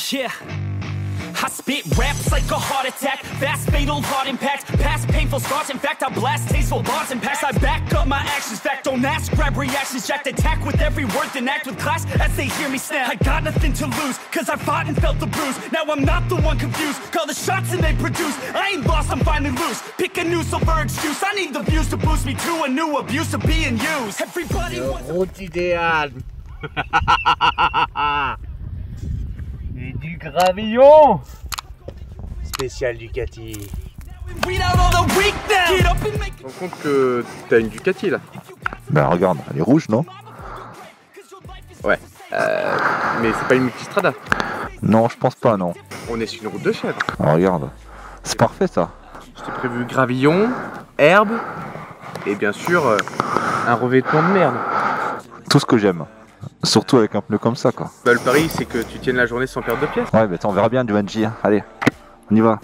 Yeah. I spit raps like a heart attack, fast fatal heart impact, past painful scars, in fact I blast tasteful bars and packs. I back up my actions, fact don't ask, grab reactions, jacked attack with every word, then act with class as they hear me snap. I got nothing to lose, cause I fought and felt the bruise, now I'm not the one confused, call the shots and they produce, I ain't lost, I'm finally loose, pick a new silver excuse, I need the views to boost me to a new abuse of being used. Everybody wants route idéale. Et du gravillon spécial Ducati. On compte que t'as une Ducati là. Ben regarde, elle est rouge, non? Ouais. Mais c'est pas une multistrada. Non, je pense pas, non. On est sur une route de chèvre. Ah, regarde, c'est parfait ça. Je t'ai prévu gravillon, herbe et bien sûr un revêtement de merde. Tout ce que j'aime. Surtout avec un pneu comme ça, quoi. Bah, le pari c'est que tu tiennes la journée sans perdre de pièces. Ouais, mais on verra bien du NJ. Allez, on y va.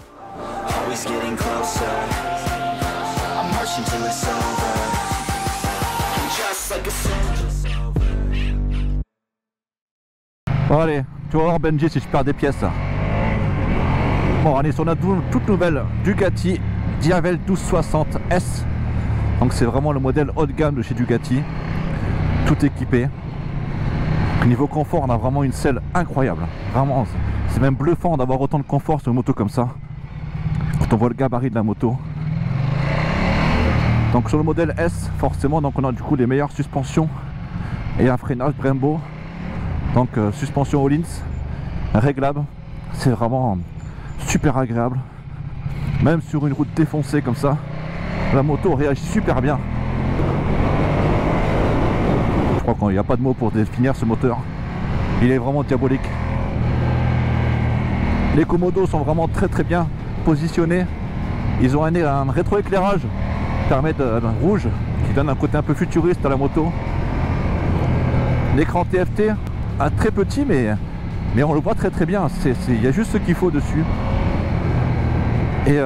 Bon allez, tu vas voir Benji si je perds des pièces. Bon, on est sur notre toute nouvelle Ducati Diavel 1260 S. Donc c'est vraiment le modèle haut de gamme de chez Ducati. Tout équipé. Niveau confort, on a vraiment une selle incroyable. Vraiment, c'est même bluffant d'avoir autant de confort sur une moto comme ça. Quand on voit le gabarit de la moto. Donc sur le modèle S, forcément, donc on a du coup les meilleures suspensions et un freinage Brembo. Donc suspension Öhlins, réglable. C'est vraiment super agréable. Même sur une route défoncée comme ça, la moto réagit super bien. Je crois qu'il n'y a pas de mots pour définir ce moteur. Il est vraiment diabolique. Les commodos sont vraiment très bien positionnés. Ils ont un rétroéclairage qui permet de rouge, qui donne un côté un peu futuriste à la moto. L'écran TFT, très petit, mais on le voit très bien. Il y a juste ce qu'il faut dessus. Et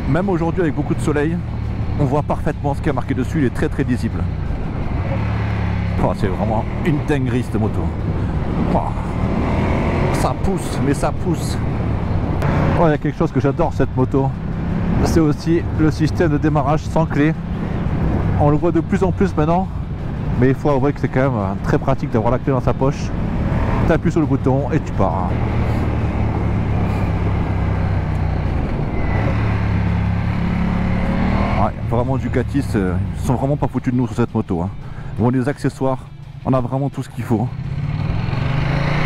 même aujourd'hui avec beaucoup de soleil, on voit parfaitement ce qui est marqué dessus. Il est très lisible. Oh, c'est vraiment une dinguerie cette moto. Oh, ça pousse, mais ça pousse. Oh, il y a quelque chose que j'adore cette moto. C'est aussi le système de démarrage sans clé. On le voit de plus en plus maintenant. Mais il faut avouer que c'est quand même très pratique d'avoir la clé dans sa poche. Tu appuies sur le bouton et tu pars. Ouais, vraiment Ducati, ils sont vraiment pas foutus de nous sur cette moto. Hein. Bon, les accessoires, on a vraiment tout ce qu'il faut.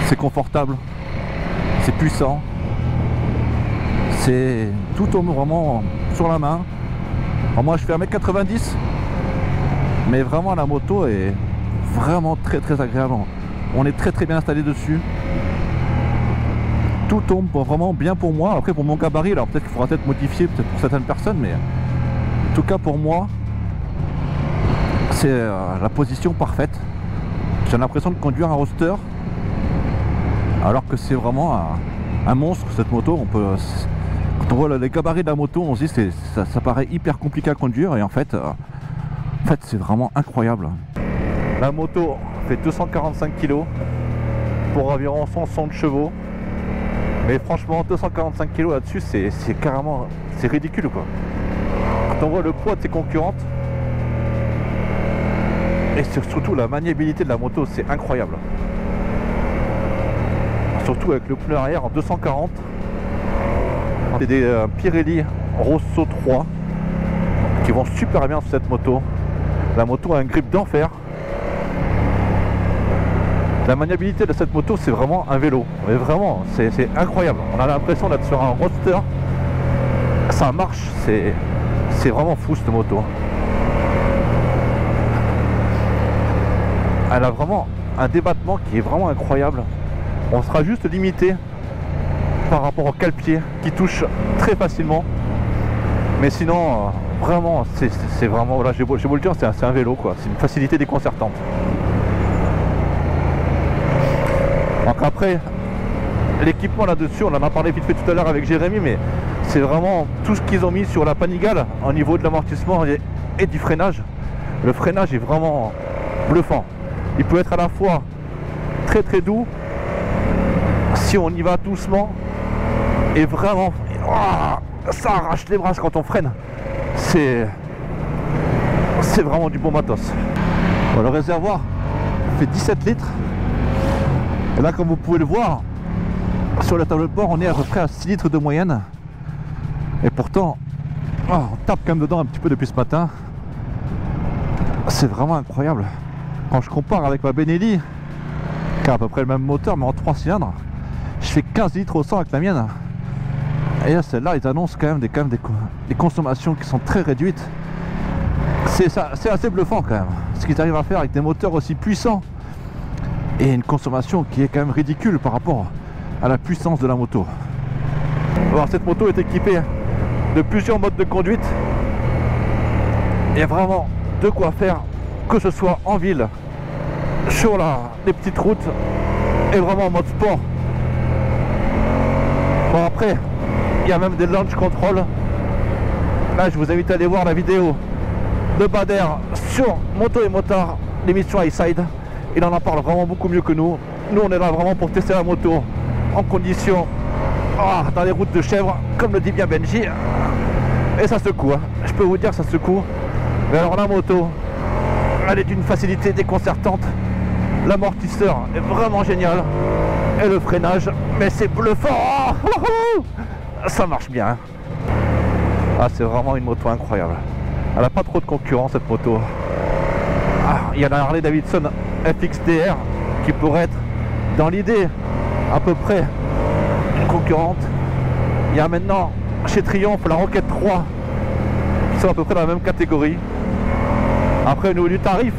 C'est confortable, c'est puissant, c'est tout tombe vraiment sur la main. Alors moi je fais 1m90, mais vraiment la moto est vraiment très agréable. On est très bien installé dessus. Tout tombe vraiment bien pour moi. Après pour mon gabarit, alors peut-être qu'il faudra peut-être modifier peut-être pour certaines personnes, mais en tout cas pour moi, c'est la position parfaite. J'ai l'impression de conduire un roadster, alors que c'est vraiment un monstre cette moto. Quand on voit les gabarits de la moto, on se dit ça paraît hyper compliqué à conduire, et en fait c'est vraiment incroyable. La moto fait 245 kg pour environ 160 chevaux, mais franchement 245 kg là-dessus, c'est carrément, c'est ridicule quoi. Quand on voit le poids de ses concurrentes, et surtout la maniabilité de la moto, c'est incroyable. Surtout avec le pneu arrière en 240. C'est des Pirelli Rosso 3 qui vont super bien sur cette moto. La moto a un grip d'enfer. La maniabilité de cette moto, c'est vraiment un vélo. Mais vraiment, c'est incroyable. On a l'impression d'être sur un roadster. Ça marche, c'est vraiment fou cette moto. Elle a vraiment un débattement qui est vraiment incroyable. On sera juste limité par rapport au cale-pied qui touche très facilement. Mais sinon, vraiment, c'est vraiment, là j'ai beau le dire, c'est un vélo quoi. C'est une facilité déconcertante. Donc après, l'équipement là-dessus, on en a parlé vite fait tout à l'heure avec Jérémy, mais c'est vraiment tout ce qu'ils ont mis sur la Panigale au niveau de l'amortissement et du freinage. Le freinage est vraiment bluffant. Il peut être à la fois très doux si on y va doucement et vraiment, ça arrache les bras quand on freine. C'est vraiment du bon matos. Bon, le réservoir fait 17 litres. Et là, comme vous pouvez le voir, sur le tableau de bord, on est à peu près à 6 litres de moyenne. Et pourtant, on tape quand même dedans un petit peu depuis ce matin. C'est vraiment incroyable. Quand je compare avec ma Benelli, qui a à peu près le même moteur, mais en 3 cylindres, je fais 15 litres au 100 avec la mienne. Et là, celle-là, ils annoncent quand même des consommations qui sont très réduites. C'est assez bluffant quand même, ce qu'ils arrivent à faire avec des moteurs aussi puissants et une consommation qui est quand même ridicule par rapport à la puissance de la moto. Alors, cette moto est équipée de plusieurs modes de conduite. Il y a vraiment de quoi faire, que ce soit en ville, sur les petites routes et vraiment en mode sport. Bon, après, il y a même des launch control. Là, je vous invite à aller voir la vidéo de Bader sur Moto et Motard, l'émission Highside. Il en parle vraiment beaucoup mieux que nous. Nous, on est là vraiment pour tester la moto en condition, dans les routes de chèvre, comme le dit bien Benji. Et ça secoue, hein. Je peux vous dire que ça secoue. Mais alors la moto, elle est d'une facilité déconcertante. L'amortisseur est vraiment génial. Et le freinage, mais c'est bluffant. Ça marche bien, hein. C'est vraiment une moto incroyable. Elle n'a pas trop de concurrence, cette moto. Il y a la Harley Davidson FXDR qui pourrait être dans l'idée à peu près une concurrente. Il y a maintenant chez Triumph la Rocket 3 qui sont à peu près dans la même catégorie. Après, au niveau du tarif,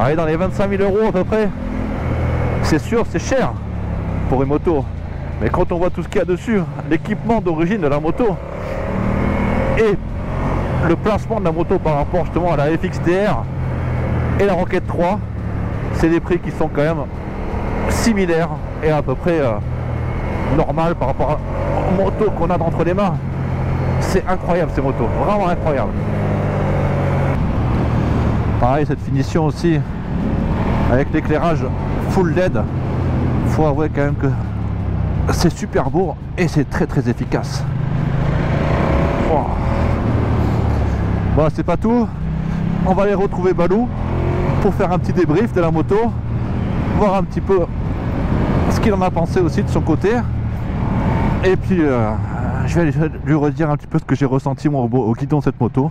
elle est dans les 25 000 € à peu près. C'est sûr, c'est cher pour une moto, mais quand on voit tout ce qu'il y a dessus, l'équipement d'origine de la moto et le placement de la moto par rapport justement à la FXDR et la Rocket 3, c'est des prix qui sont quand même similaires et à peu près normal par rapport aux motos qu'on a entre les mains. C'est incroyable ces motos, vraiment incroyable. Pareil, cette finition aussi avec l'éclairage full LED, faut avouer quand même que c'est super beau et c'est très très efficace. Bon, c'est pas tout, on va aller retrouver Balou pour faire un petit débrief de la moto, voir un petit peu ce qu'il en a pensé aussi de son côté. Et puis je vais lui redire un petit peu ce que j'ai ressenti moi au guidon de cette moto.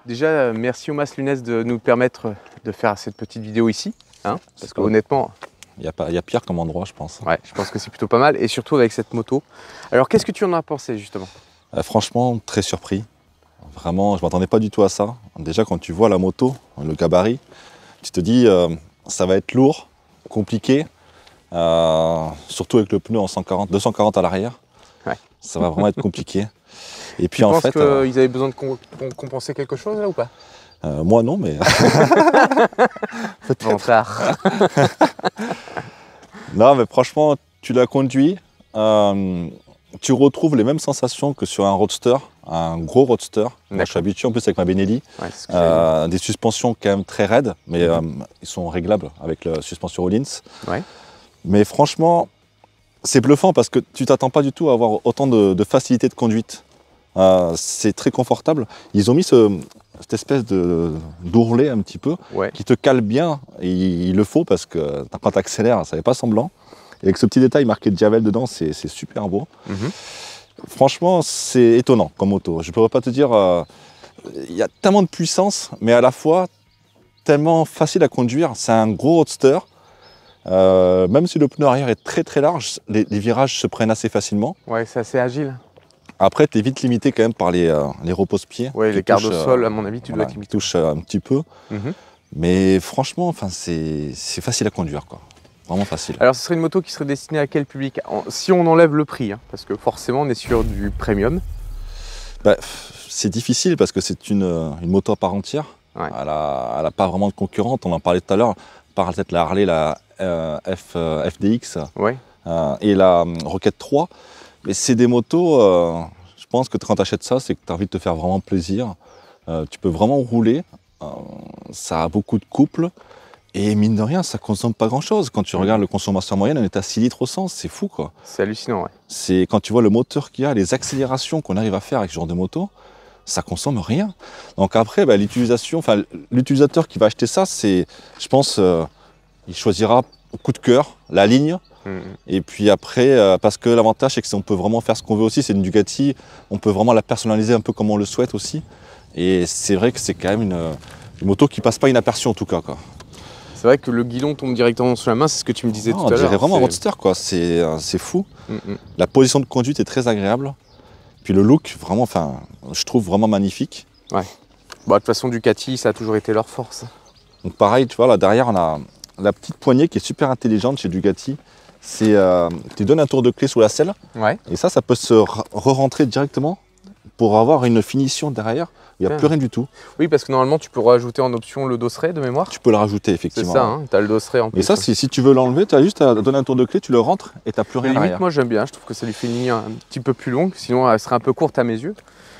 Déjà, merci au Mas Lunes de nous permettre de faire cette petite vidéo ici, hein, parce que honnêtement, il y a pire comme endroit, je pense. Ouais, je pense que c'est plutôt pas mal, et surtout avec cette moto. Alors, qu'est-ce que tu en as pensé justement? Franchement, très surpris. Vraiment, je ne m'attendais pas du tout à ça. Déjà, quand tu vois la moto, le gabarit, tu te dis ça va être lourd, compliqué, surtout avec le pneu en 240 à l'arrière. Ouais. Ça va vraiment être compliqué. Et puis tu en penses fait, qu'ils avaient besoin de compenser quelque chose là ou pas? moi non, mais Bon, tard. Non, mais franchement, tu la conduis, tu retrouves les mêmes sensations que sur un roadster, un gros roadster. Moi, je suis habitué en plus avec ma Benelli. Ouais, des suspensions quand même très raides, mais ils sont réglables avec la suspension Rollins. Ouais. Mais franchement, c'est bluffant parce que tu t'attends pas du tout à avoir autant de facilité de conduite. C'est très confortable. Ils ont mis cette espèce d'ourlet un petit peu, ouais, qui te cale bien, et il le faut parce que quand tu accélères, ça n'est pas semblant. Et avec ce petit détail marqué Javel dedans, c'est super beau. Franchement, c'est étonnant comme moto. Je ne pourrais pas te dire, il y a tellement de puissance, mais à la fois, tellement facile à conduire. C'est un gros roadster. Même si le pneu arrière est très très large, les virages se prennent assez facilement. Ouais, c'est assez agile. Après, tu es vite limité quand même par les repose-pieds. Ouais, les quarts de sol, à mon avis, tu dois être limité. Touche un petit peu. Mais franchement, enfin, c'est facile à conduire, quoi. Vraiment facile. Alors, ce serait une moto qui serait destinée à quel public? Si on enlève le prix, hein, parce que forcément, on est sur du premium. Bah, c'est difficile parce que c'est une moto à part entière. Ouais. Elle n'a pas vraiment de concurrente. On en parlait tout à l'heure. Par peut-être la Harley, la FDX Ouais. Et la Rocket 3. Mais c'est des motos, je pense que quand tu achètes ça, c'est que tu as envie de te faire vraiment plaisir. Tu peux vraiment rouler. Ça a beaucoup de couple. Et mine de rien, ça consomme pas grand-chose. Quand tu regardes la consommation moyenne, on est à 6 litres au 100. C'est fou, quoi. C'est hallucinant, ouais. C'est quand tu vois le moteur qu'il y a, les accélérations qu'on arrive à faire avec ce genre de moto, ça consomme rien. Donc après, bah, l'utilisateur qui va acheter ça, c'est, je pense, il choisira au coup de cœur la ligne. Et puis après, parce que l'avantage, c'est qu'on peut vraiment faire ce qu'on veut aussi. C'est une Ducati, on peut vraiment la personnaliser un peu comme on le souhaite aussi. Et c'est vrai que c'est quand même une moto qui passe pas inaperçue en tout cas, quoi. C'est vrai que le guidon tombe directement sur la main, c'est ce que tu me disais tout à l'heure. On dirait vraiment un roadster, quoi. C'est fou. La position de conduite est très agréable. Puis le look, vraiment, enfin, je trouve vraiment magnifique. Ouais. Bon, de toute façon, Ducati, ça a toujours été leur force. Donc pareil, tu vois, là derrière, on a la petite poignée qui est super intelligente chez Ducati. C'est, tu donnes un tour de clé sous la selle. Ouais. Et ça peut se re-rentrer directement pour avoir une finition derrière. Il n'y a plus rien du tout. Oui, parce que normalement, tu peux rajouter en option le dosseret de mémoire. Tu peux le rajouter, effectivement. C'est ça, hein, tu as le dosseret en plus. Et ça, si tu veux l'enlever, tu as juste à donner un tour de clé, tu le rentres et tu n'as plus rien derrière. Limite, moi j'aime bien, je trouve que ça lui fait une ligne un petit peu plus longue, sinon elle serait un peu courte à mes yeux.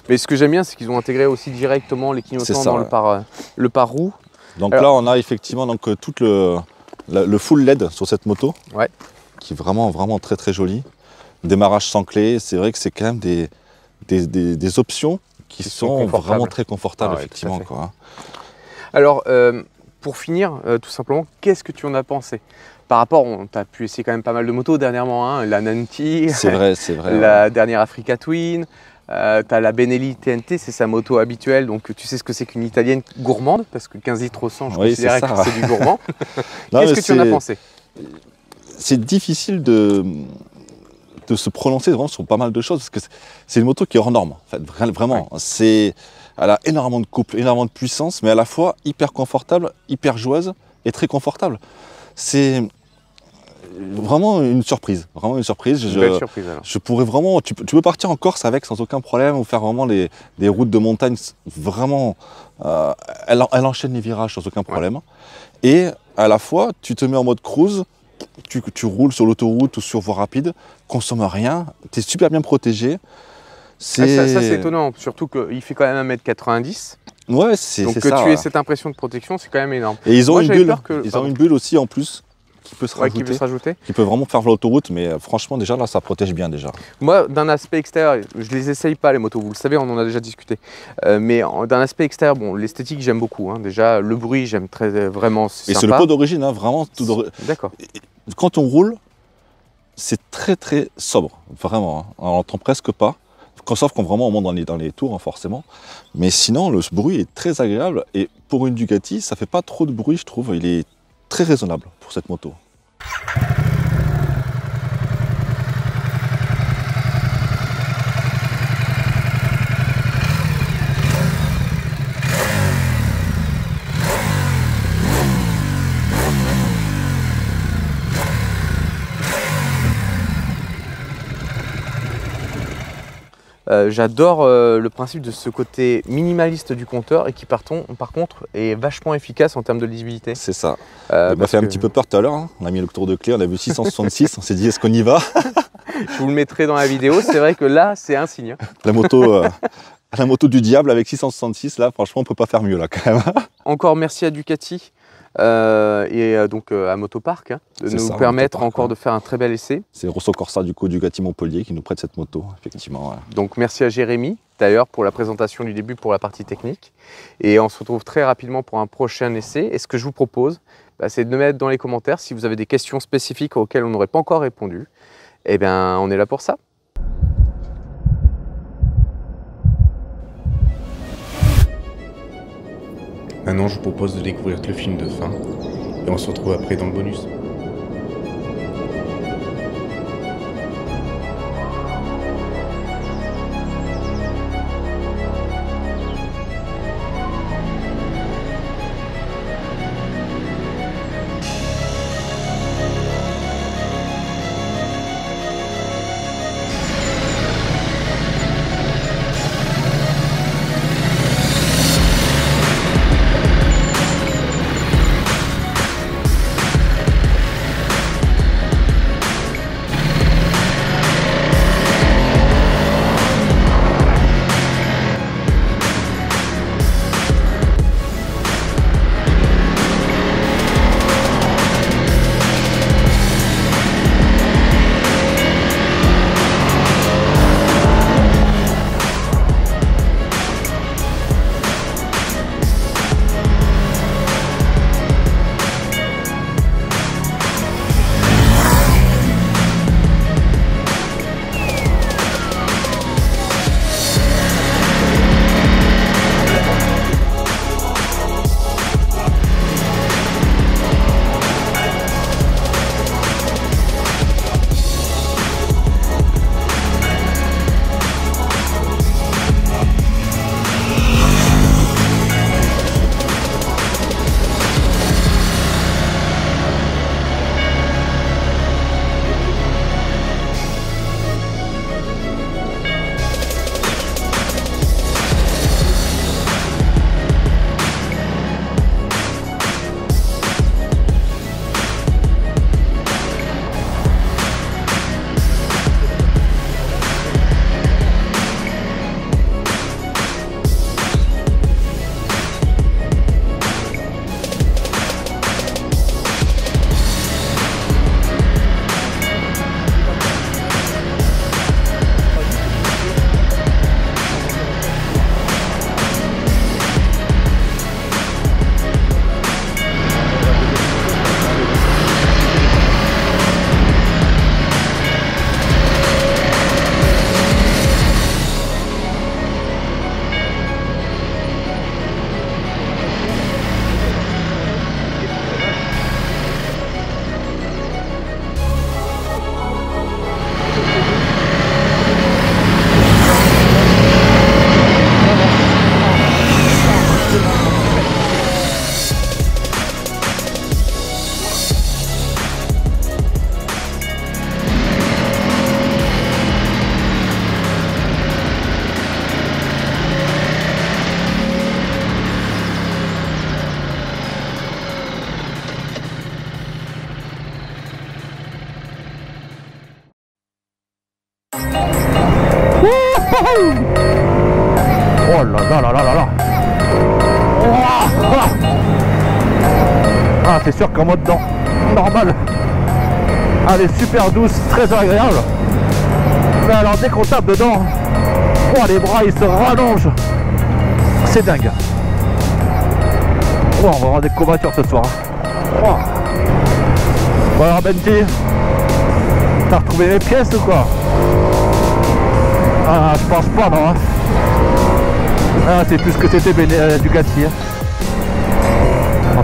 Mais ce que j'aime bien, c'est qu'ils ont intégré aussi directement les clignotants dans le pare-roue. Donc alors, là, on a effectivement donc, tout le full LED sur cette moto, ouais, qui est vraiment, vraiment très très joli. Démarrage sans clé, c'est vrai que c'est quand même des options qui sont vraiment très confortables, ouais, effectivement, quoi. Alors, pour finir, tout simplement, qu'est-ce que tu en as pensé? Par rapport, tu as pu essayer quand même pas mal de motos dernièrement, hein, la Nanti, c'est vrai, la dernière Africa Twin, tu as la Benelli TNT, c'est sa moto habituelle, donc tu sais ce que c'est qu'une italienne gourmande, parce que 15 litres au 100, je considérais que c'est du gourmand. Qu'est-ce que tu en as pensé? C'est difficile de se prononcer vraiment sur pas mal de choses, parce que c'est une moto qui est hors norme, en fait, vraiment. Ouais. Elle a énormément de couple, énormément de puissance, mais à la fois hyper confortable, hyper joueuse et très confortable. C'est vraiment une surprise, vraiment une surprise. Une belle surprise, alors. Je pourrais vraiment, tu peux partir en Corse avec sans aucun problème, ou faire vraiment des routes de montagne, vraiment, elle enchaîne les virages sans aucun problème. Ouais. Et à la fois, tu te mets en mode cruise, tu roules sur l'autoroute ou sur voie rapide, consomme rien, tu es super bien protégé. Ça c'est étonnant, surtout qu'il fait quand même 1m90. Ouais, c'est ça. Donc que tu aies cette impression de protection, c'est quand même énorme. Et ils ont une bulle aussi en plus qui peut se rajouter. Qui peut vraiment faire l'autoroute, mais franchement déjà là ça protège bien déjà. Moi d'un aspect extérieur, je les essaye pas les motos, vous le savez, on en a déjà discuté. Mais d'un aspect extérieur, bon, l'esthétique j'aime beaucoup, hein. Déjà le bruit j'aime vraiment. Et c'est le pot d'origine, hein, vraiment. D'accord. Quand on roule, c'est très très sobre, vraiment. Hein. On n'entend presque pas. Sauf qu'on vraiment on monte dans les tours, hein, forcément. Mais sinon, le bruit est très agréable. Et pour une Ducati, ça fait pas trop de bruit, je trouve. Il est très raisonnable pour cette moto. J'adore le principe de ce côté minimaliste du compteur et qui par contre est vachement efficace en termes de lisibilité. C'est ça. Il m'a fait un petit peu peur tout à l'heure, hein. On a mis le tour de clé, on a vu 666, on s'est dit est-ce qu'on y va? Je vous le mettrai dans la vidéo, c'est vrai que là c'est un signe. La moto du diable avec 666, là franchement on peut pas faire mieux là quand même. Encore merci à Ducati. Donc à Motopark, hein, de nous permettre encore de faire un très bel essai. C'est Rosso Corsa du coup Ducati Montpellier qui nous prête cette moto, effectivement. Ouais. Donc merci à Jérémy d'ailleurs pour la présentation du début pour la partie technique. Et on se retrouve très rapidement pour un prochain essai. Et ce que je vous propose, c'est de mettre dans les commentaires si vous avez des questions spécifiques auxquelles on n'aurait pas encore répondu. Eh bien on est là pour ça. Maintenant, je vous propose de découvrir le film de fin et on se retrouve après dans le bonus. Oh là là là là là là. Ah, c'est sûr qu'en mode normal, elle est super douce, très agréable. Mais alors dès qu'on tape dedans, oh, les bras ils se rallongent. C'est dingue. Oh, on va avoir des courbatures ce soir. Oh. Bon alors Benji, t'as retrouvé mes pièces ou quoi? Ah, je pense pas, non. Ah, c'est plus que c'était Ducati.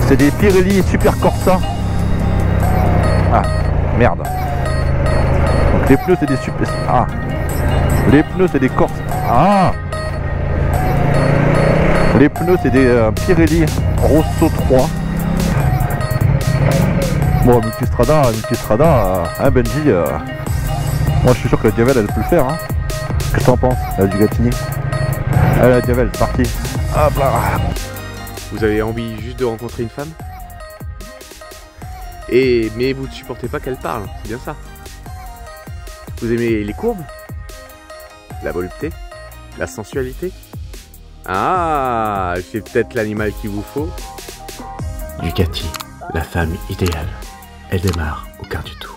C'est des Pirelli Super Corsa. Ah, merde. Donc les pneus c'est des super... Ah. Les pneus c'est des Corsa. Ah. Les pneus c'est des Pirelli Rosso 3. Bon, Multistrada, hein Benji, moi je suis sûr que la Diavel elle peut le faire, hein. Qu'est-ce que t'en penses, la Ducati? Allez, la Diavel, c'est parti. Hop là. Vous avez envie juste de rencontrer une femme? Mais vous ne supportez pas qu'elle parle, c'est bien ça. Vous aimez les courbes? La volupté? La sensualité? Ah, c'est peut-être l'animal qu'il vous faut. Ducati, la femme idéale. Elle démarre au quart du tour.